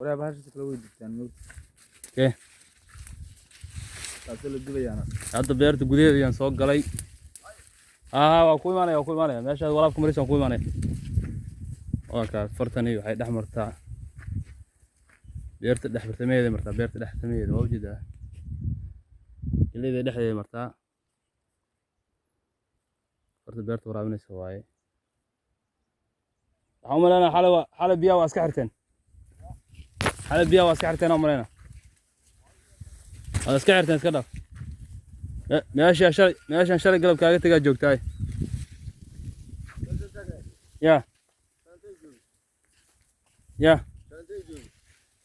ولا بهاش كلا ويدي يعني كيه أصل الدنيا أنا hadda beerta gudaheeda ayaan soo galay waa ku imaanaya meesha walaabka maraysan ku imaanaya waa ka fartani waxay dhex martaa beerta dhex bartamaheeda martaa beerta dhex bartamaheeda waa ujeedaa galleyda dhexdeeda martaa farta beerta waraabinaysa waaye waxaan u maleynayaa xalay biyaha waa iska xirteen xalay biyaha waa iska xirteen aan maleynayaa waa iska xirteen iska dhaaf meeshaan shalay galab kaaga tagaa joogtaay يا يا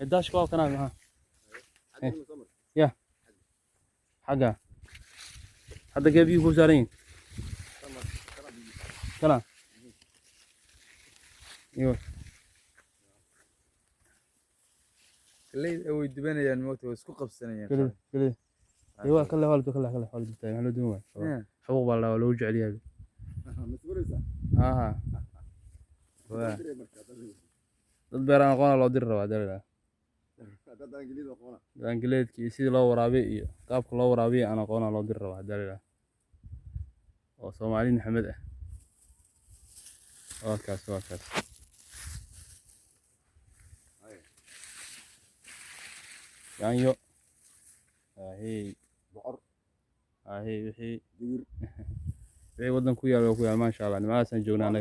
الداش كواب كنال معاه يا حقا حتى كيف يكون سارين كلام ايوه اللي هو يدبنا يعني موت وسكو قبسنا يعني كله ايوه كله والد تاعي حلو دموع حبوب والله ولا وجع لي هذا ها dad beeraan aqoon loo dir rabaa dalila Ingiliiska sidii loo waraabiyo iyo qaabka loo waraabiyo aan aqoon loo dir rabaa dalila oo Soomaali Maxamed ah waa kaas yaanyo bocor wixii wadan ku yaal ma sha Allah nimaasan joognaa